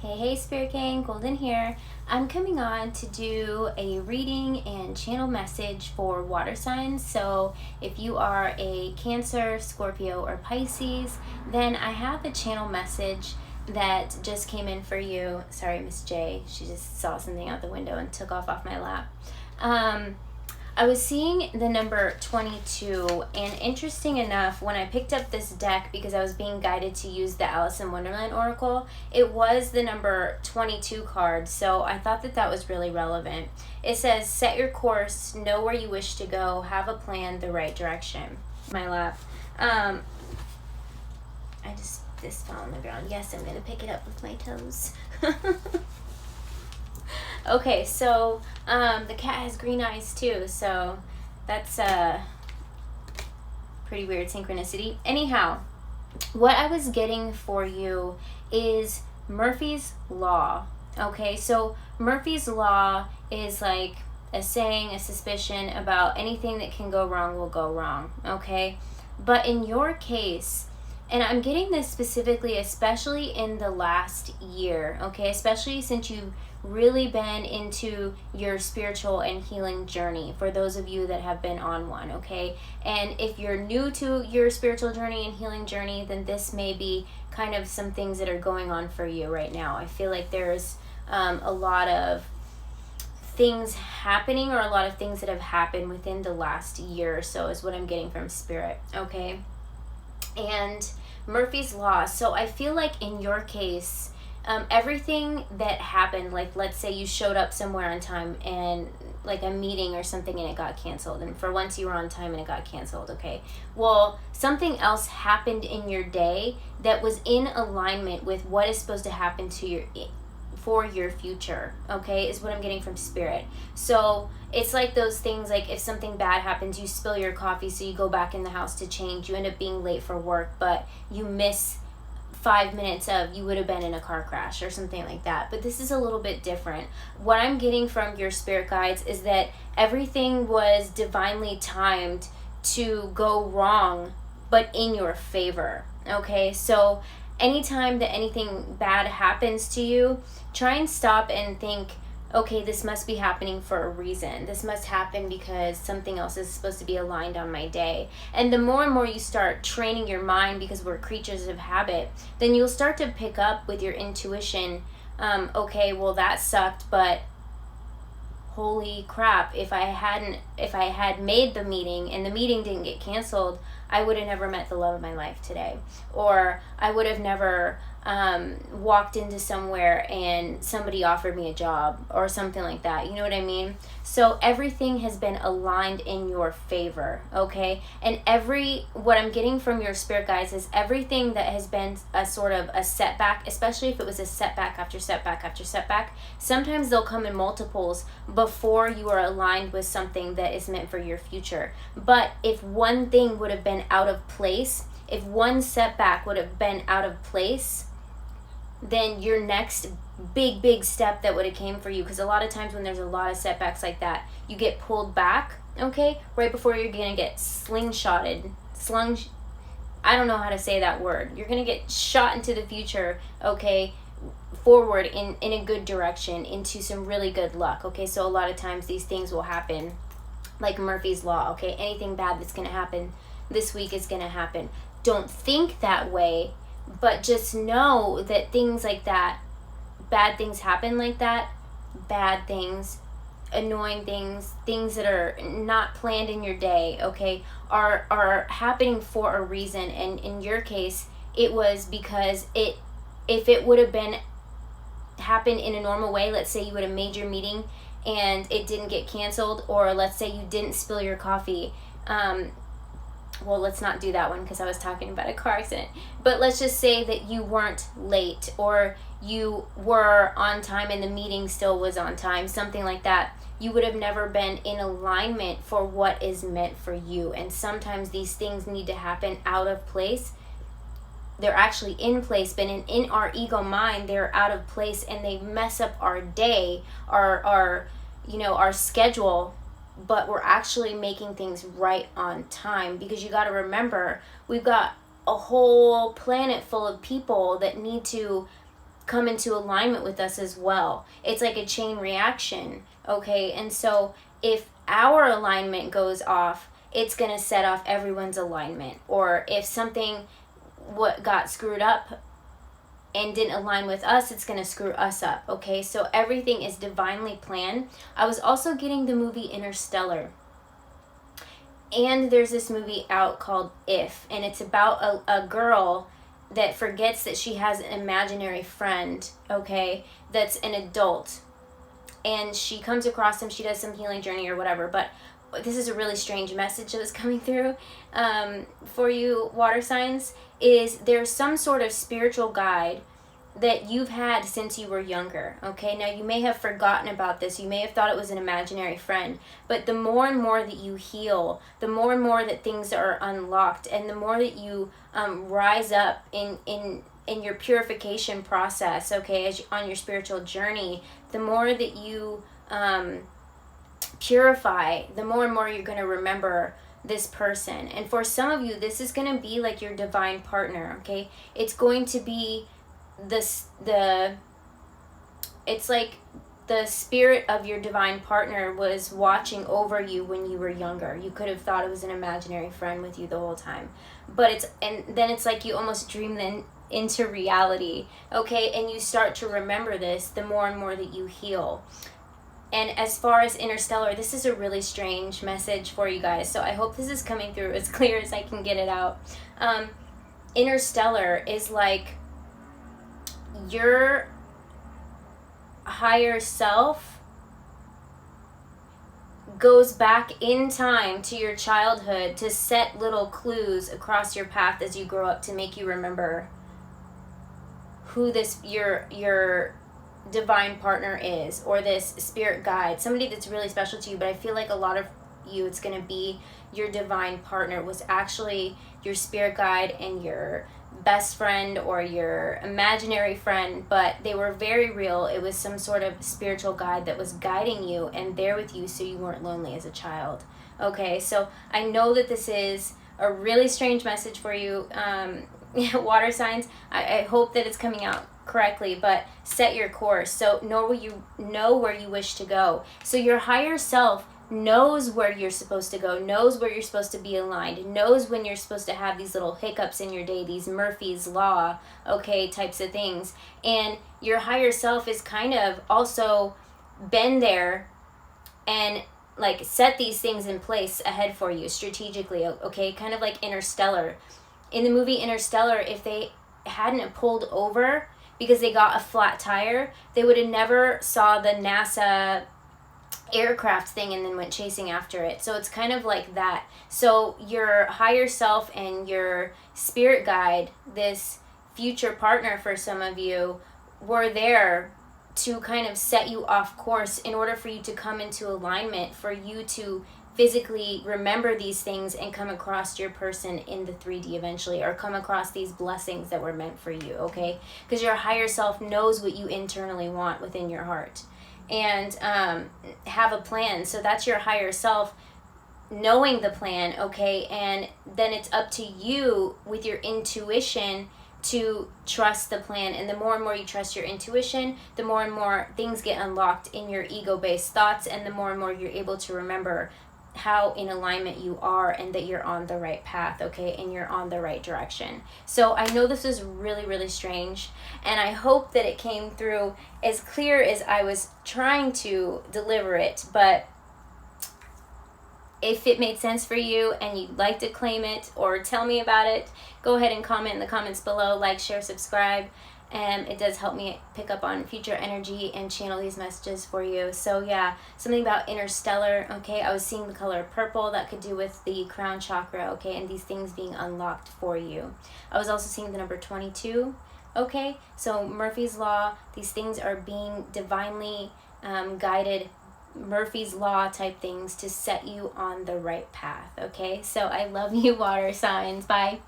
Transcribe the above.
Hey Spirit Gang, Golden here. I'm coming on to do a reading and channel message for water signs. So if you are a Cancer, Scorpio, or Pisces, then I have a channel message that just came in for you. Sorry, Miss J. She just saw something out the window and took off my lap. I was seeing the number 22, and interesting enough, when I picked up this deck because I was being guided to use the Alice in Wonderland Oracle, it was the number 22 card, so I thought that that was really relevant. It says, set your course, know where you wish to go, have a plan, the right direction. My lap. This fell on the ground. Yes, I'm going to pick it up with my toes. Okay, so the cat has green eyes too, so that's pretty weird synchronicity. Anyhow, what I was getting for you is Murphy's Law. Okay, so Murphy's Law is like a saying, a suspicion about anything that can go wrong will go wrong. Okay, but in your case, and I'm getting this specifically, especially in the last year, okay, especially since you've really been into your spiritual and healing journey, for those of you that have been on one, okay? And if you're new to your spiritual journey and healing journey, then this may be kind of some things that are going on for you right now. I feel like there's a lot of things happening, or a lot of things that have happened within the last year or so is what I'm getting from Spirit, okay? And Murphy's Law. So I feel like in your case, everything that happened, like let's say you showed up somewhere on time and like a meeting or something and it got canceled, and for once you were on time and it got canceled, okay? Well, something else happened in your day that was in alignment with what is supposed to happen to for your future, okay, is what I'm getting from Spirit. So it's like those things, like if something bad happens, you spill your coffee, so you go back in the house to change, you end up being late for work, but you miss 5 minutes of you would have been in a car crash or something like that. But this is a little bit different. What I'm getting from your spirit guides is that everything was divinely timed to go wrong, but in your favor, okay? So anytime that anything bad happens to you, try and stop and think, okay, this must be happening for a reason. This must happen because something else is supposed to be aligned on my day. And the more and more you start training your mind, because we're creatures of habit, then you'll start to pick up with your intuition, okay, well that sucked, but holy crap, if I had made the meeting and the meeting didn't get canceled, I would have never met the love of my life today. Or I would have never walked into somewhere and somebody offered me a job or something like that. You know what I mean? So everything has been aligned in your favor, okay? And what I'm getting from your spirit guides is everything that has been a sort of a setback, especially if it was a setback after setback after setback, sometimes they'll come in multiples before you are aligned with something that is meant for your future. But if one thing would have been out of place, if one setback would have been out of place, then your next big step that would have came for you, because a lot of times when there's a lot of setbacks like that, you get pulled back, okay, right before you're gonna get I don't know how to say that word. You're gonna get shot into the future, okay, forward in a good direction, into some really good luck, okay? So a lot of times these things will happen like Murphy's Law, okay? Anything bad that's gonna happen this week is gonna happen. Don't think that way, but just know that things like that, bad things happen like that, bad things, annoying things, things that are not planned in your day, okay, are happening for a reason. And in your case, it was because if it would have been happened in a normal way, let's say you would have made your meeting and it didn't get canceled, or let's say you didn't spill your coffee, well, let's not do that one because I was talking about a car accident. But let's just say that you weren't late, or you were on time and the meeting still was on time, something like that. You would have never been in alignment for what is meant for you. And sometimes these things need to happen out of place. They're actually in place, but in our ego mind, they're out of place, and they mess up our day, our schedule, but we're actually making things right on time. Because you got to remember, we've got a whole planet full of people that need to come into alignment with us as well. It's like a chain reaction, okay? And so if our alignment goes off, it's going to set off everyone's alignment. Or if something what got screwed up and didn't align with us, it's going to screw us up, okay? So everything is divinely planned. I was also getting the movie Interstellar. And there's this movie out called If, and it's about a girl that forgets that she has an imaginary friend, okay, that's an adult. And she comes across him, she does some healing journey or whatever, but this is a really strange message that was coming through for you water signs, is there's some sort of spiritual guide that you've had since you were younger, okay? Now, you may have forgotten about this. You may have thought it was an imaginary friend. But the more and more that you heal, the more and more that things are unlocked, and the more that you rise up in your purification process, okay, on your spiritual journey, the more that you purify, the more and more you're going to remember this person. And for some of you, this is going to be like your divine partner, okay? It's going to be it's like the spirit of your divine partner was watching over you when you were younger. You could have thought it was an imaginary friend with you the whole time, but then it's like you almost dream them into reality, okay? And you start to remember this the more and more that you heal. And as far as Interstellar, this is a really strange message for you guys, so I hope this is coming through as clear as I can get it out. Interstellar is like your higher self goes back in time to your childhood to set little clues across your path as you grow up to make you remember who this your divine partner is, or this spirit guide, somebody that's really special to you. But I feel like a lot of you, it's going to be your divine partner was actually your spirit guide and your best friend or your imaginary friend, but they were very real. It was some sort of spiritual guide that was guiding you and there with you so you weren't lonely as a child. Okay, so I know that this is a really strange message for you, water signs. I hope that it's coming out correctly, but set your course. So know where you wish to go. So your higher self knows where you're supposed to go, knows where you're supposed to be aligned, knows when you're supposed to have these little hiccups in your day, these Murphy's Law, okay, types of things. And your higher self is kind of also been there and like set these things in place ahead for you strategically, okay, kind of like Interstellar. In the movie Interstellar, if they hadn't pulled over because they got a flat tire, they would have never saw the NASA aircraft thing and then went chasing after it. So it's kind of like that. So your higher self and your spirit guide, this future partner for some of you, were there to kind of set you off course in order for you to come into alignment, for you to physically remember these things and come across your person in the 3D eventually, or come across these blessings that were meant for you, okay? Because your higher self knows what you internally want within your heart, and have a plan. So that's your higher self knowing the plan, okay? And then it's up to you with your intuition to trust the plan. And the more and more you trust your intuition, the more and more things get unlocked in your ego-based thoughts, and the more and more you're able to remember how in alignment you are and that you're on the right path, okay, and you're on the right direction. So I know this is really, really strange, and I hope that it came through as clear as I was trying to deliver it. But if it made sense for you and you'd like to claim it or tell me about it, go ahead and comment in the comments below, like, share, subscribe. And it does help me pick up on future energy and channel these messages for you. So yeah, something about Interstellar, okay? I was seeing the color purple. That could do with the crown chakra, okay? And these things being unlocked for you. I was also seeing the number 22, okay? So Murphy's Law, these things are being divinely guided, Murphy's Law type things to set you on the right path, okay? So I love you, water signs. Bye.